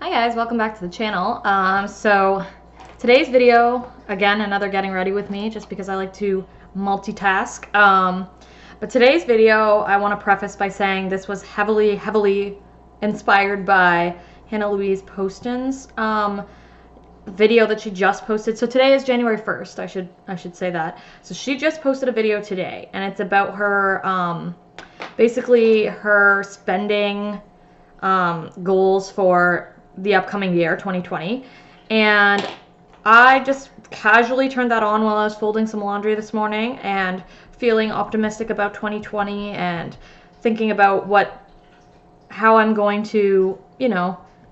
Hi guys, welcome back to the channel. So today's video, again, another getting ready with me, just because I like to multitask. But today's video, I want to preface by saying this was heavily inspired by Hannah Louise Poston's video that she just posted. So today is January 1st. I should say that. So she just posted a video today, and it's about her basically her spending goals for the upcoming year, 2020. And I just casually turned that on while I was folding some laundry this morning and feeling optimistic about 2020 and thinking about how I'm going to,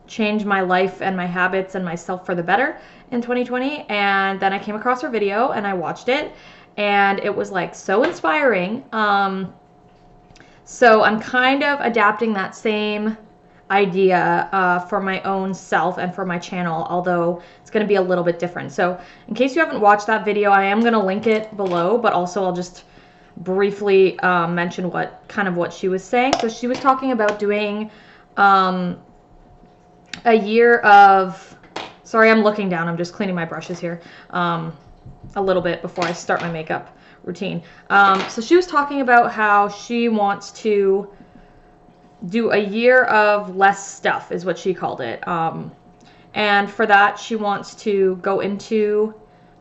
change my life and my habits and myself for the better in 2020. And then I came across her video and I watched it, and it was like so inspiring. So I'm kind of adapting that same idea for my own self and for my channel, although it's going to be a little bit different. So in case you haven't watched that video, I am going to link it below, but also I'll just briefly mention what she was saying. So she was talking about doing a year of, sorry, I'm looking down, I'm just cleaning my brushes here a little bit before I start my makeup routine. So she was talking about how she wants to do a year of less stuff, is what she called it. And for that, she wants to go into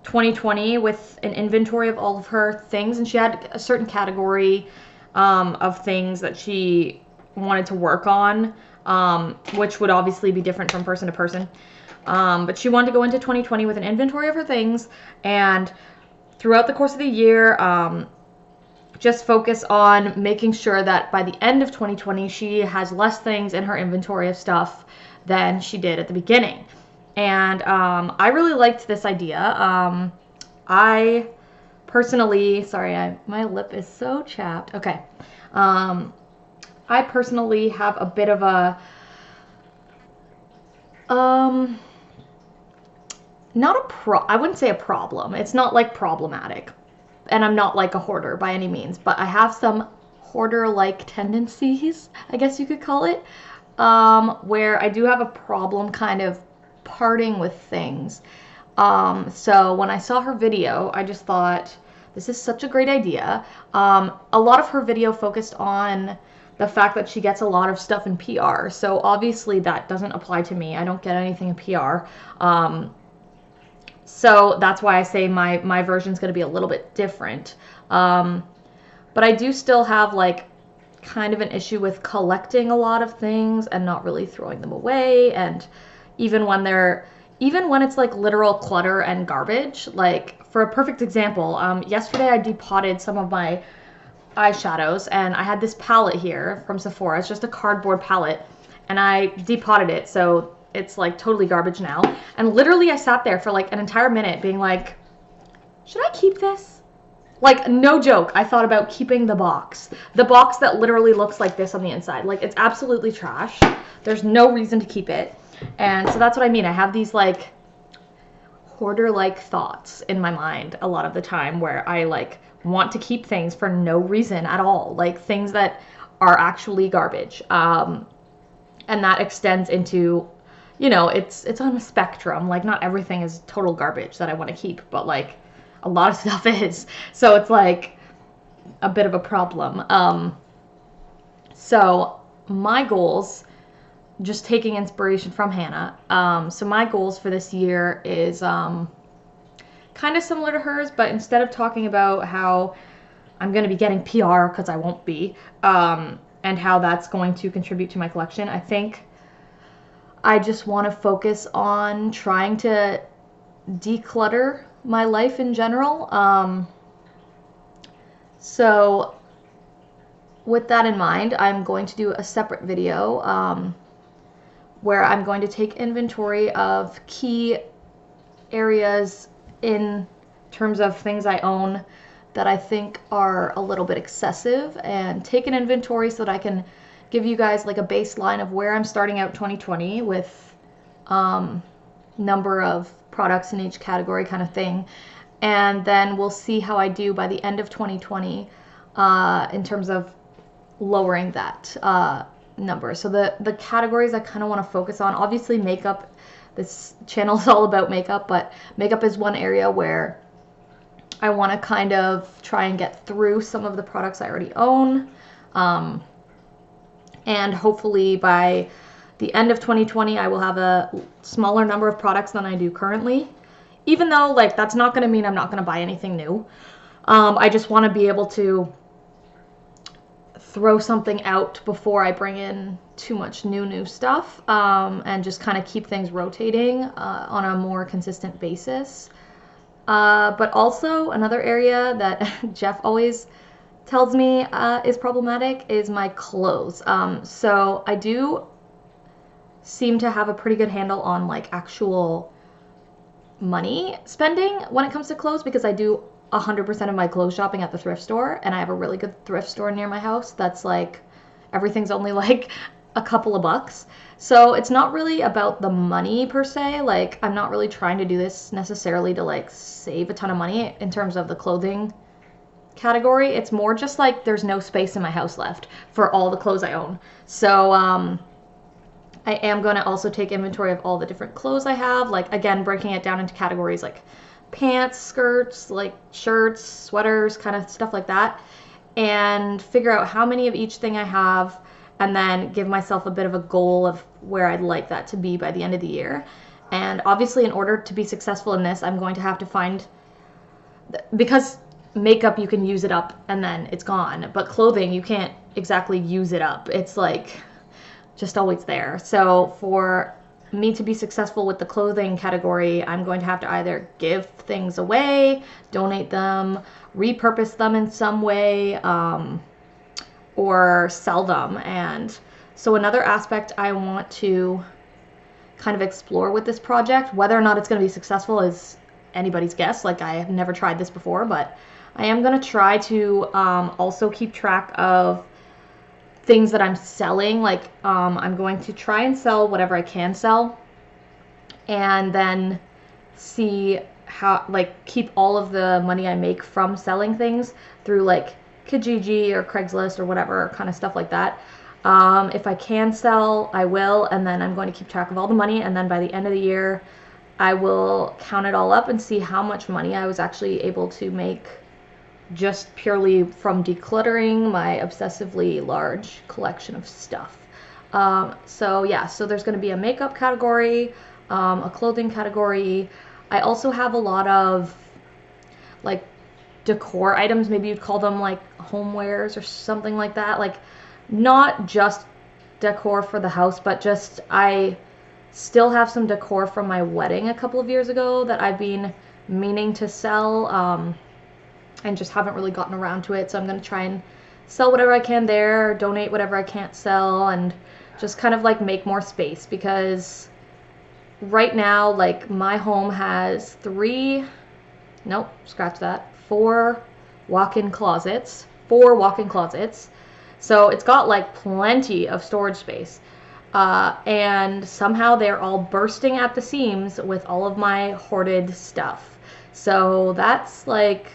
2020 with an inventory of all of her things. And she had a certain category of things that she wanted to work on, which would obviously be different from person to person. But she wanted to go into 2020 with an inventory of her things, and throughout the course of the year, just focus on making sure that by the end of 2020, she has less things in her inventory of stuff than she did at the beginning. And I really liked this idea. I personally, sorry, my lip is so chapped. Okay. I personally have a bit of a, I wouldn't say a problem. It's not like problematic. And I'm not like a hoarder by any means, but I have some hoarder-like tendencies, I guess you could call it, where I do have a problem kind of parting with things. So when I saw her video, I just thought, this is such a great idea. A lot of her video focused on the fact that she gets a lot of stuff in PR. So obviously that doesn't apply to me. I don't get anything in PR. So that's why I say my version is going to be a little bit different. But I do still have like kind of an issue with collecting a lot of things and not really throwing them away. And even when it's like literal clutter and garbage, like for a perfect example, yesterday I depotted some of my eyeshadows, and I had this palette here from Sephora. It's just a cardboard palette, and I depotted it. So it's like totally garbage now. And literally I sat there for like an entire minute being like, should I keep this? Like, no joke, I thought about keeping the box that literally looks like this on the inside. Like, it's absolutely trash. There's no reason to keep it. And so that's what I mean. I have these like hoarder-like thoughts in my mind a lot of the time, where I like want to keep things for no reason at all, like things that are actually garbage. And that extends into, it's on a spectrum. Like, not everything is total garbage that I want to keep, but like a lot of stuff is. So it's like a bit of a problem. So my goals, just taking inspiration from Hannah. So my goals for this year is kind of similar to hers, but instead of talking about how I'm going to be getting PR, because I won't be, and how that's going to contribute to my collection, I think I just want to focus on trying to declutter my life in general. So with that in mind, I'm going to do a separate video where I'm going to take inventory of key areas in terms of things I own that I think are a little bit excessive, and take an inventory so that I can give you guys like a baseline of where I'm starting out 2020 with number of products in each category kind of thing. And then we'll see how I do by the end of 2020 in terms of lowering that numbers. So the categories I kind of want to focus on, obviously makeup, this channel is all about makeup, but makeup is one area where I want to kind of try and get through some of the products I already own. And hopefully by the end of 2020, I will have a smaller number of products than I do currently. Even though, like, that's not going to mean I'm not going to buy anything new. I just want to be able to throw something out before I bring in too much new stuff, and just kind of keep things rotating on a more consistent basis. But also another area that Jeff always tells me is problematic is my clothes. So I do seem to have a pretty good handle on like actual money spending when it comes to clothes, because I do 100% of my clothes shopping at the thrift store, and I have a really good thrift store near my house that's like everything's only like a couple of bucks. So it's not really about the money per se. Like, I'm not really trying to do this necessarily to like save a ton of money in terms of the clothing category. It's more just like there's no space in my house left for all the clothes I own. So I am going to also take inventory of all the different clothes I have, like, again, breaking it down into categories like pants, skirts, like shirts, sweaters, kind of stuff like that, and figure out how many of each thing I have, and then give myself a bit of a goal of where I'd like that to be by the end of the year. And obviously, in order to be successful in this, I'm going to have to find, because makeup, you can use it up and then it's gone, but clothing, you can't exactly use it up. It's like just always there. So for me to be successful with the clothing category, I'm going to have to either give things away, donate them, repurpose them in some way, or sell them. And so another aspect I want to kind of explore with this project, whether or not it's going to be successful is anybody's guess. Like, I have never tried this before, but I am going to try to also keep track of things that I'm selling. Like, I'm going to try and sell whatever I can sell, and then see how, like, keep all of the money I make from selling things through like Kijiji or Craigslist or whatever kind of stuff like that. If I can sell, I will, and then I'm going to keep track of all the money, and then by the end of the year, I will count it all up and see how much money I was actually able to make just purely from decluttering my obsessively large collection of stuff. So yeah, so there's going to be a makeup category, a clothing category. I also have a lot of like decor items, maybe you'd call them like homewares or something like that. Like, not just decor for the house, but just, I still have some decor from my wedding a couple of years ago that I've been meaning to sell, and just haven't really gotten around to it. So I'm going to try and sell whatever I can there, donate whatever I can't sell, and just kind of like make more space, because right now, like, my home has four walk-in closets. So it's got like plenty of storage space. And somehow they're all bursting at the seams with all of my hoarded stuff. So that's like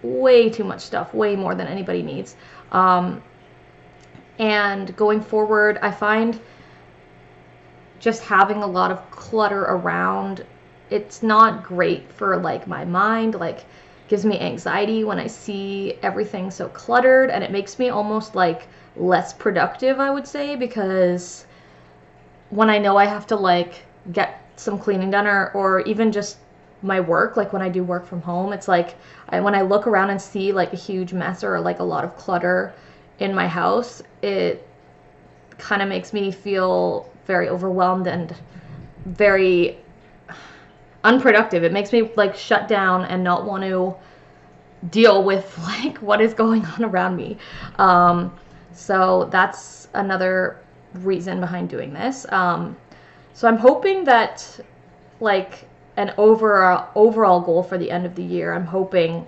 way too much stuff, way more than anybody needs. And going forward, I find just having a lot of clutter around, it's not great for like my mind. Like, gives me anxiety when I see everything so cluttered, and it makes me almost like less productive, I would say, because when I know I have to like get some cleaning done, or even just my work, like when I do work from home, it's like when I look around and see like a huge mess or like a lot of clutter in my house, it kind of makes me feel very overwhelmed and very unproductive. It makes me like shut down and not want to deal with like what is going on around me. So that's another reason behind doing this. So I'm hoping that, like, an overall goal for the end of the year, I'm hoping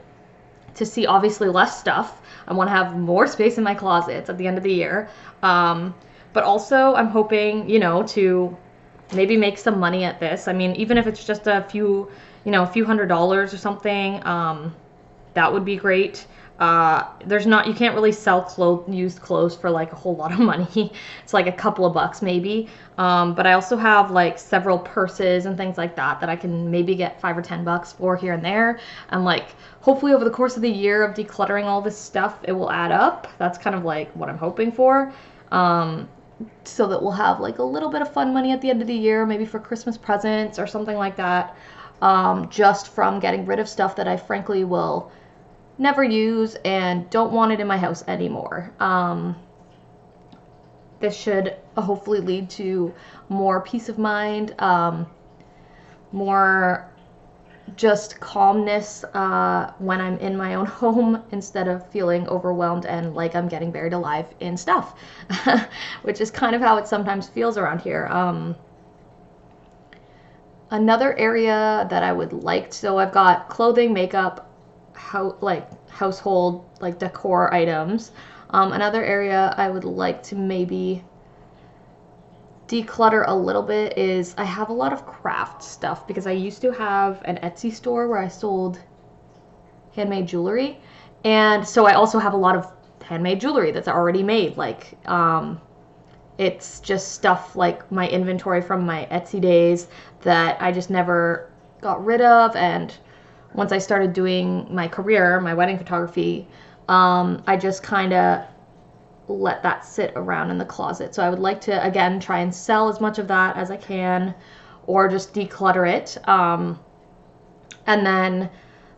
to see obviously less stuff. I want to have more space in my closets at the end of the year. But also I'm hoping, you know, to maybe make some money at this. I mean, even if it's just a few $100s or something, that would be great. You can't really sell used clothes for like a whole lot of money. It's like a couple of bucks maybe. But I also have like several purses and things like that that I can maybe get $5 or $10 for here and there. And like hopefully over the course of the year of decluttering all this stuff, it will add up. That's kind of like what I'm hoping for. So that we'll have like a little bit of fun money at the end of the year, maybe for Christmas presents or something like that. Just from getting rid of stuff that I frankly will never use and don't want it in my house anymore. This should hopefully lead to more peace of mind, more just calmness when I'm in my own home instead of feeling overwhelmed and like I'm getting buried alive in stuff, which is kind of how it sometimes feels around here. Another area that I would like, so I've got clothing, makeup, household like decor items. Another area I would like to maybe declutter a little bit is I have a lot of craft stuff because I used to have an Etsy store where I sold handmade jewelry, and so I also have a lot of handmade jewelry that's already made. Like it's just stuff like my inventory from my Etsy days that I just never got rid of. And once I started doing my career, my wedding photography, I just kind of let that sit around in the closet. So I would like to, again, try and sell as much of that as I can or just declutter it. And then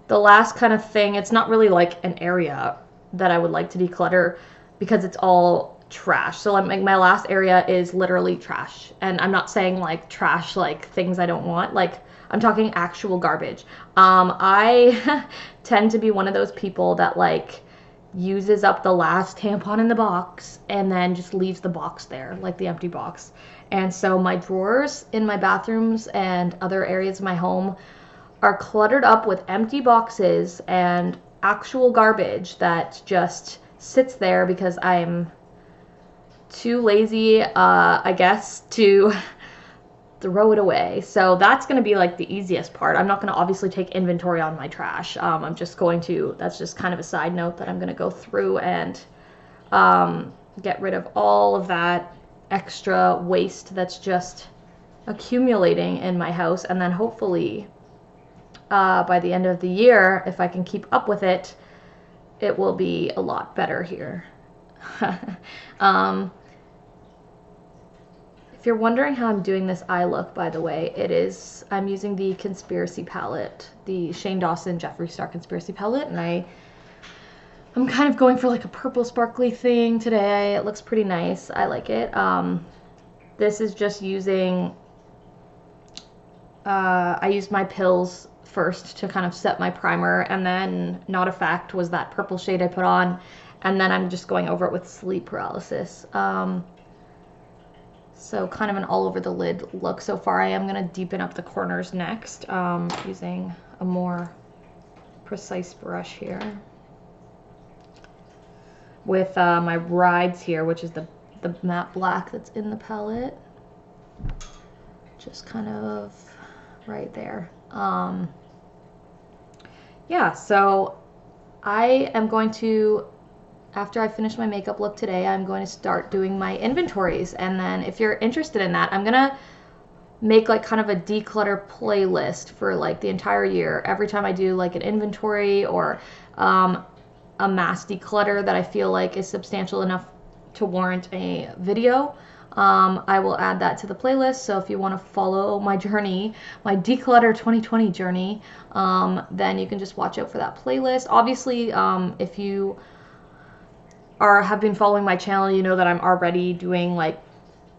the last kind of thing, it's not really like an area that I would like to declutter because it's all trash. So like my last area is literally trash. And I'm not saying like trash like things I don't want. Like I'm talking actual garbage. I tend to be one of those people that like uses up the last tampon in the box and then just leaves the box there, like the empty box. And so my drawers in my bathrooms and other areas of my home are cluttered up with empty boxes and actual garbage that just sits there because I'm too lazy, I guess, to throw it away. So that's going to be like the easiest part. I'm not going to obviously take inventory on my trash. I'm just going to, that's just kind of a side note that I'm going to go through and get rid of all of that extra waste that's just accumulating in my house. And then hopefully by the end of the year, if I can keep up with it, it will be a lot better here. If you're wondering how I'm doing this eye look, by the way, I'm using the Conspiracy palette, the Shane Dawson Jeffree Star Conspiracy palette, and I'm kind of going for like a purple sparkly thing today. It looks pretty nice. I like it. This is just using, I used my pills first to kind of set my primer, and then Not a Fact was that purple shade I put on, and then I'm just going over it with Sleep Paralysis. So kind of an all over the lid look so far. I am going to deepen up the corners next using a more precise brush here with my Rides here, which is the matte black that's in the palette. Just kind of right there. Yeah, so I am going to, after I finish my makeup look today, I'm going to start doing my inventories. And then if you're interested in that, I'm going to make like kind of a declutter playlist for like the entire year. Every time I do like an inventory or a mass declutter that I feel like is substantial enough to warrant a video, I will add that to the playlist. So if you want to follow my journey, my Declutter 2020 journey, then you can just watch out for that playlist. Obviously, if you have been following my channel, you know that I'm already doing like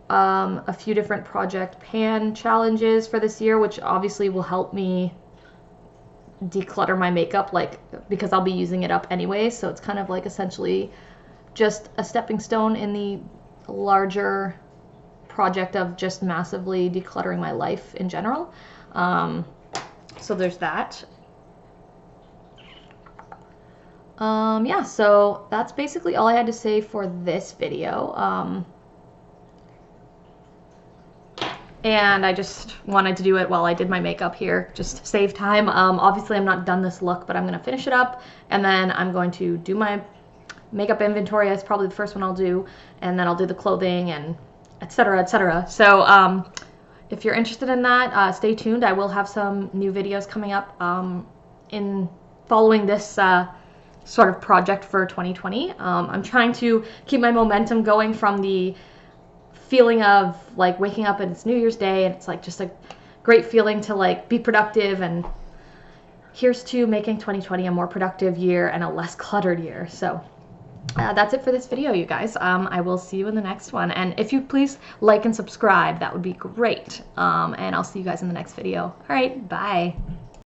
a few different project pan challenges for this year, which obviously will help me declutter my makeup, like because I'll be using it up anyway. So it's kind of like essentially just a stepping stone in the larger project of just massively decluttering my life in general. So there's that. Yeah, so that's basically all I had to say for this video. and I just wanted to do it while I did my makeup here, just to save time. Obviously I'm not done this look, but I'm gonna finish it up, and then I'm going to do my makeup inventory. That's probably the first one I'll do, and then I'll do the clothing and etc, etc. So if you're interested in that, stay tuned. I will have some new videos coming up in following this sort of project for 2020. I'm trying to keep my momentum going from the feeling of like waking up and it's New Year's Day and it's like just a great feeling to like be productive, and here's to making 2020 a more productive year and a less cluttered year. So that's it for this video, you guys. I will see you in the next one, and if you please like and subscribe, that would be great. And I'll see you guys in the next video. All right, bye.